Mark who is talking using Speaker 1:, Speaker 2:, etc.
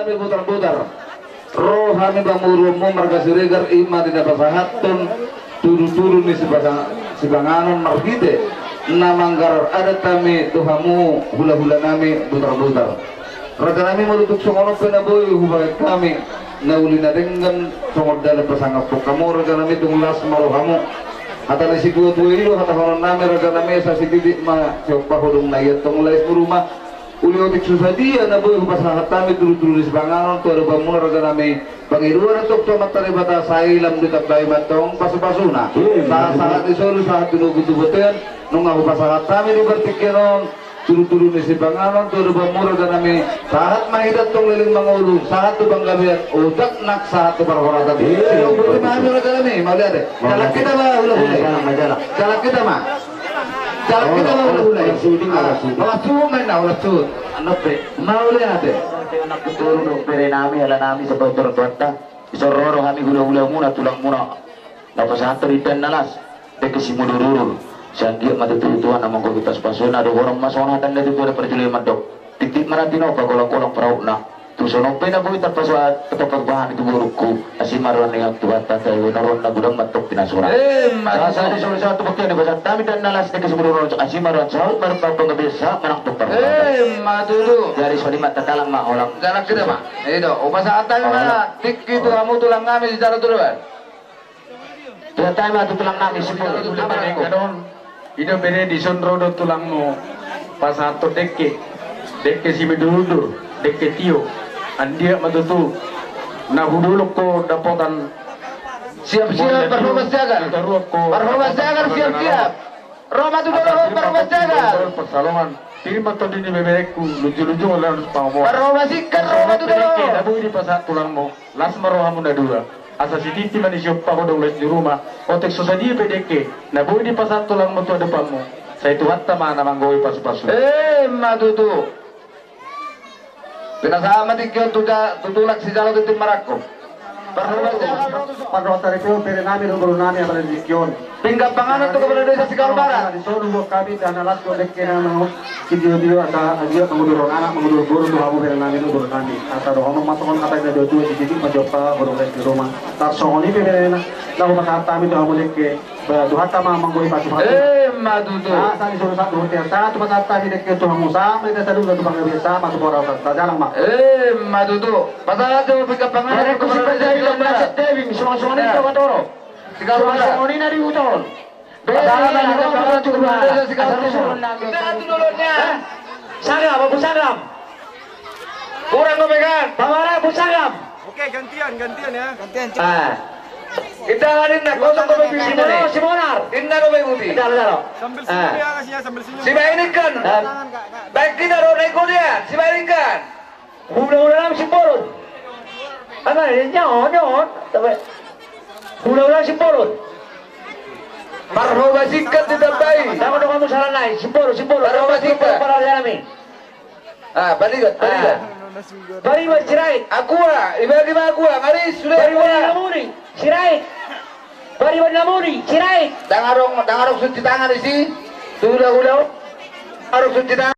Speaker 1: kami putar-putar. Rohani bamurumu marga siregar iman di pasahatun turu-turu ni sibanganon margide namanggar ada kami tuhamu hula-hula nami putar-putar. Raga nami malutuk songono penaboy hubagat kami nauli na dengan songod dalam pasangap po kamu raga nami tunglas marohamu atau si dua-dua ilo kata konon nami raga nami sa sididik ma siapa hodong nayat tungulais rumah uli otik susah dia na boy pasahat kami turu-turu di sebanganon tu ada bangun raga nami pangiluan untuk tomat tari bata sailam di tablay matong pasu-pasuna saat disolu saat tinugutubutin nung aku pasahat kami di bertikiron turu-turu ni si banganon tu ada bangun raga nami saat mahidat tong liling mangulu saat tu banggabian udak nak saat tu parhoratan sino berarti mahami raga nami mau lihat deh jalan kita mah ulah-ulai jalan kita mah jalan kita mah ulah-ulai malah sungai nah ulah sud mau lihat deh nak turun pere nami ala nami sebagai tertuata isororo kami hula-hula muna tulang muna lapas hantar ikan nalas dek simudurur sanggih mati tuan namang ko kita spasona do orang masona tanda itu ada perjalanan madok titik maratino pa kolong-kolong perauna tusono pena boy tapaswa tepat bahan itu burukku asimaron yang tuata tayo naron na gudang matok pinasura sa di solo satu bakyan bahasa kami dan nalas dek simudurur asimaron saud marpapang bisa manang tukar madulu dari sodi mata talang ma olang jarak kita mah itu upasa atai mana tik itu kamu tulang kami di jalan turun tulang tayo mah tulang kami simul ida bere di sonrodo tulangmu pas satu dekke si meduludur dekke tio andia matutu na huduluk ko dapotan siap-siap performance jagar siap-siap Roma tu dulu performance jagar persalongan ini mantap ini bebeku lucu-lucu oleh pamoh performance Roma tu dulu dabu di pas tulangmu las marohamu dua asa si titi manisyo pa ko dong di rumah otek sosadi pedeke na boy di pasat tulang mo to depanmu saya itu hatta mana manggoy pasu-pasu madudu pinasama dikyo tutulak si jalo titim marako Pagkota itu pere nami rumah nami apa di kion. Tinggal panganan tu kepada desa Sikal Barat. Di sana buat kami dan alas kolek kena mau video ada dia mengudur anak mengudur guru tu kamu pere nami tu guru nami. Atau orang masuk kata ada dua di sini mencoba guru di rumah. Tak soalnya pere na lalu maka kami tu kamu lek Tuhan sama menggoi pasti. Madudu. Saya disuruh satu hotel. Saya tu pasal tadi dek tu kamu sama kita dulu tu panggil biasa masuk orang tak jalan mak. Madudu. Pasal tu pikir panganan tu Deving semua-semua ni kita batoro. Semua ni nari utol. Masalah ni kita cuba. Kita dulunya. Sagam, apa sagam? Kurang kepegang. Bawara pusagam. Oke, gantian ya. Gantian. Kita harin nak kosong kepegang. Simonar. Inna kepeguti. Dalo. Sambil senyum. Si baik ini kan. Baik kita naik dia. Si baik ini kan. Udah simbolon. Apa ni? Nyon. Tapi udah simbolon. Marhoba sikat tidak baik. Sama dong kamu salah naik. Simbolon. Marhoba sikat. Para kami. Balikat. Bari bercerai. Aqua. Ibagi aqua. Mari sudah. Bari namuri. Cerai. Bari namuri. Cerai. Dangarong suci tangan isi. Sudah. Harus suci tangan.